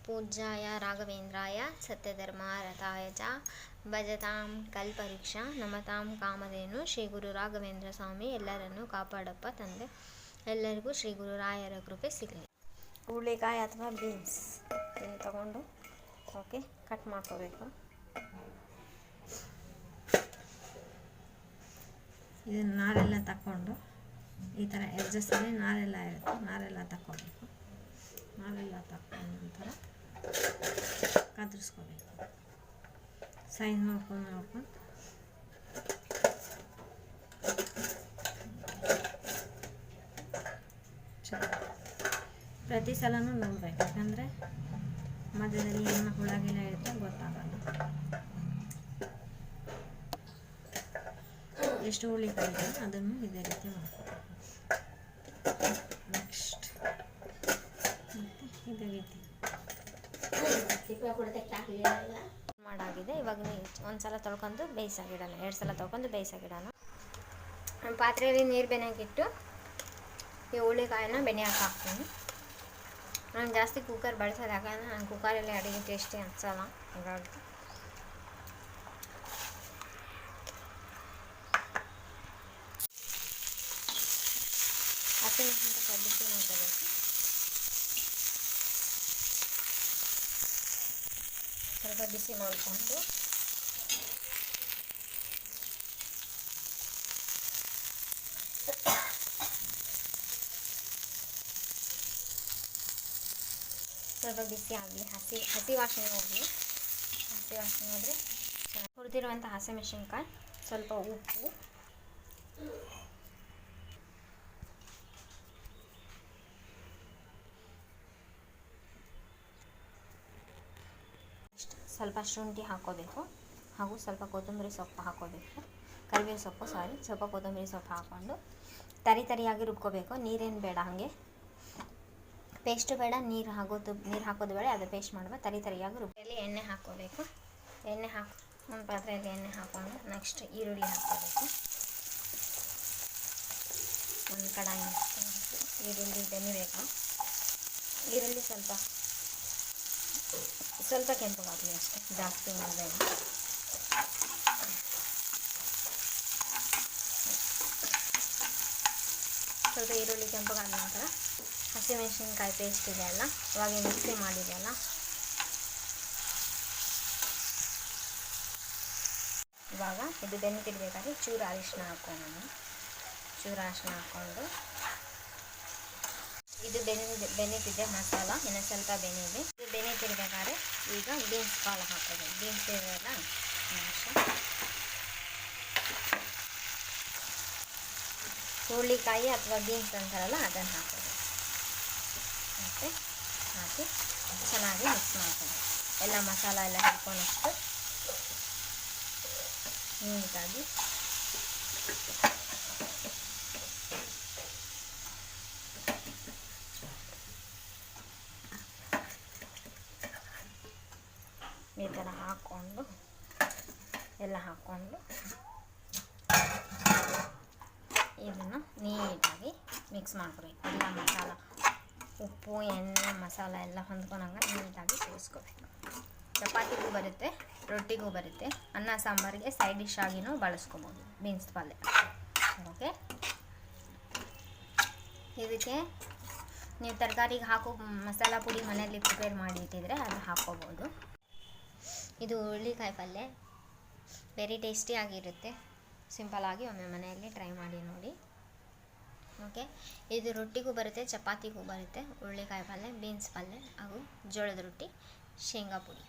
पूज्याय राघवेन्द्राय सत्यधर्मरताय च ಭಜತಾಂ ಕಲ್ಪವೃಕ್ಷ ನಮತಾಂ ಕಾಮಧೇನು ಶ್ರೀ ಗುರು ರಾಘವೇಂದ್ರ ಸ್ವಾಮಿ ಎಲ್ಲರನ್ನೂ ಕಾಪಾಡಪ್ಪ ತಂದೆ. ಎಲ್ಲರಿಗೂ ಶ್ರೀ ಗುರುರಾಯರ ಕೃಪೆ ಸಿಗಲಿ. ಹುರುಳಿಕಾಯಿ ಅಥವಾ ಬೀನ್ಸ್ ಇದನ್ನು ತಗೊಂಡು ಓಕೆ ಕಟ್ ಮಾಡ್ಕೋಬೇಕು. ಇದನ್ನು ನಾರೆಲ್ಲ ತಗೊಂಡು ಈ ಥರ ಎಡ್ಜಸ್ಸಲ್ಲಿ ನಾರೆಲ್ಲ ಇರುತ್ತೆ, ನಾರೆಲ್ಲ ತಗೋಬೇಕು. ನಾರೆಲ್ಲ ತಗೊಂಡ ನಂತರ ಕತ್ತರಿಸ್ಕೋಬೇಕು. ಸೈಜ್ ನೋಡ್ಕೊಂಡು ಪ್ರತಿ ಸಲನೂ ನೋಡ್ಬೇಕು, ಯಾಕಂದರೆ ಮಧ್ಯದಲ್ಲಿ ಏನು ಹುಳಗಿಲ್ಲ ಇರುತ್ತೆ ಗೊತ್ತಾಗಲ್ಲ. ಎಷ್ಟು ಹುಳಿಕಾಯಿ ಇದೆ ಅದನ್ನು ಇದೇ ರೀತಿ ಮಾಡ್ಕೋಬೇಕು. ನೆಕ್ಸ್ಟ್ ಇದೇ ರೀತಿ ಮಾಡಾಗಿದೆ. ಇವಾಗ ಒಂದು ಸಲ ತೊಳ್ಕೊಂಡು ಬೇಯಿಸಾಗಿಡೋಣ, 2 ಸಲ ತೊಳ್ಕೊಂಡು ಬೇಯಿಸಾಗಿಡೋಣ. ಪಾತ್ರೆಯಲ್ಲಿ ನೀರು ಬೆನೆಯಾಗಿಟ್ಟು ಈ ಹುಳಿಕಾಯಿನ ಬೆನೆಯಕ್ಕೆ ಹಾಕ್ತೀನಿ. ನಾನು ಜಾಸ್ತಿ ಕುಕ್ಕರ್ ಬಳಸೋದು, ಯಾಕಂದರೆ ನಾನು ಕುಕ್ಕರಲ್ಲಿ ಅಡುಗೆ ಟೇಸ್ಟಿ ಅನ್ಸಲ್ಲ. ಹಾಗಾಗಿ ಹಸಿಮೆಣಸಿನಕಾಯಿ ಬಿಸಿ ಮಾಡ್ಕೋಬೇಕು. ಸ್ವಲ್ಪ ಬಿಸಿ ಮಾಡಿಕೊಂಡು ಸ್ವಲ್ಪ ಬಿಸಿ ಆಗಲಿ, ಹಸಿ ವಾಸನೆ ಹೋಗಲಿ. ಹಸಿ ವಾಸನೆ ಹೋದರೆ ಹುರಿದಿರುವಂಥ ಹಸಿಮೆಣಸಿನ್ಕಾಯಿ, ಸ್ವಲ್ಪ ಉಪ್ಪು, ಸ್ವಲ್ಪ ಶುಂಠಿ ಹಾಕ್ಕೋಬೇಕು, ಹಾಗೂ ಸ್ವಲ್ಪ ಕೊತ್ತಂಬರಿ ಸೊಪ್ಪು ಹಾಕ್ಕೋಬೇಕು. ಕರಿಬೇವು ಸೊಪ್ಪು ಸ್ವಲ್ಪ ಕೊತ್ತಂಬರಿ ಸೊಪ್ಪು ಹಾಕ್ಕೊಂಡು ತರಿಯಾಗಿ ರುಬ್ಕೋಬೇಕು. ನೀರೇನು ಬೇಡ, ಹಾಗೆ ಪೇಸ್ಟು ಬೇಡ, ನೀರು ಹಾಕೋದು ಬೇಡ, ಅದು ಪೇಸ್ಟ್ ಮಾಡುವ. ತರಿಯಾಗಿ ರುಬ್ಬಿಯಲ್ಲಿ ಎಣ್ಣೆ ಹಾಕ್ಕೋಬೇಕು. ಒಂದು ಪಾತ್ರೆಯಲ್ಲಿ ಎಣ್ಣೆ ಹಾಕ್ಕೊಂಡು ನೆಕ್ಸ್ಟ್ ಈರುಳ್ಳಿ ಹಾಕ್ಕೋಬೇಕು. ಒಂದು ಕಡಾಯಿ ಹಾಕ್ಕೋಬೇಕು. ಈರುಳ್ಳಿ ಬೆನಿಬೇಕು. ಈರುಳ್ಳಿ ಸ್ವಲ್ಪ ಕೆಂಪಗಾಗಲಿ ಅಷ್ಟೇ, ಜಾಸ್ತಿ ಮಾಡಬೇಡ. ಸ್ವಲ್ಪ ಈರುಳ್ಳಿ ಕೆಂಪಗಾದ ನಂತರ ಹಸಿಮೆಣಸಿನ್ಕಾಯಿ ಪೇಸ್ಟ್ ಇದೆಯಲ್ಲ, ಇವಾಗ ಮಿಕ್ಸಿ ಮಾಡಿದೆಯಲ್ಲ, ಇವಾಗ ಇದು ಬೆನ್ನಿಟ್ಟಿರ್ಬೇಕಾದ್ರೆ ಚೂರು ಅರಿಶಿನ ಹಾಕ್ಕೊಂಡು ಇದು ಬೆನ್ನಿಟ್ಟಿದೆ ಮಸಾಲ, ಇನ್ನು ಸ್ವಲ್ಪ ಬೆನ್ನಿದೆ. ಇದು ಬೆನ್ನಿಟ್ಟಿರ್ಬೇಕಾದ್ರೆ ಈಗ ಬೀನ್ಸ್ ಕಾಳು ಹಾಕೋದು. ಬೀನ್ಸ್ ಇರೋಲ್ಲ ಹುರುಳಿಕಾಯಿ ಅಥವಾ ಬೀನ್ಸ್ ಅಂತಾರಲ್ಲ ಅದನ್ನು ಹಾಕೋದು. ಮತ್ತು ಹಾಕಿ ಚೆನ್ನಾಗಿ ಮಿಕ್ಸ್ ಮಾಡ್ಕೋಬೇಕು. ಎಲ್ಲ ಮಸಾಲ ಎಲ್ಲ ಹಿಡ್ಕೊಂಡಷ್ಟು ನೀಟಾಗಿ ಈ ಥರ ಎಲ್ಲ ಹಾಕ್ಕೊಂಡು ಇದನ್ನು ನೀಟಾಗಿ ಮಿಕ್ಸ್ ಮಾಡ್ಕೋಬೇಕು. ಎಲ್ಲ ಮಸಾಲ, ಉಪ್ಪು, ಎಣ್ಣೆ, ಮಸಾಲ ಎಲ್ಲ ಹೊಂದ್ಕೊಂಡಂಗೆ ನೀಟಾಗಿ ಸೇರಿಸ್ಕೋಬೇಕು. ಚಪಾತಿಗೂ ಬರುತ್ತೆ, ರೊಟ್ಟಿಗೂ ಬರುತ್ತೆ, ಅನ್ನ ಸಾಂಬಾರಿಗೆ ಸೈಡ್ ಡಿಶ್ ಆಗಿನೂ ಬಳಸ್ಕೋಬೋದು ಬೀನ್ಸ್ ಪಲ್ಯ. ಓಕೆ, ಇದಕ್ಕೆ ನೀವು ತರಕಾರಿಗೆ ಹಾಕೋ ಮಸಾಲ ಪುಡಿ ಮನೆಯಲ್ಲಿ ಪ್ರಿಪೇರ್ ಮಾಡಿ ಇಟ್ಟಿದ್ರೆ ಅದು ಹಾಕ್ಕೋಬೋದು. ಇದು ಹುರುಳಿಕಾಯಿ ಪಲ್ಯ ವೆರಿ ಟೇಸ್ಟಿಯಾಗಿರುತ್ತೆ. ಸಿಂಪಲಾಗಿ ಒಮ್ಮೆ ಮನೆಯಲ್ಲಿ ಟ್ರೈ ಮಾಡಿ ನೋಡಿ. ಓಕೆ, ಇದು ರೊಟ್ಟಿಗೂ ಬರುತ್ತೆ, ಚಪಾತಿಗೂ ಬರುತ್ತೆ. ಹುರುಳಿಕಾಯಿ ಪಲ್ಯ, ಬೀನ್ಸ್ ಪಲ್ಯ ಹಾಗೂ ಜೋಳದ ರೊಟ್ಟಿ, ಶೇಂಗಾ ಪುಡಿ.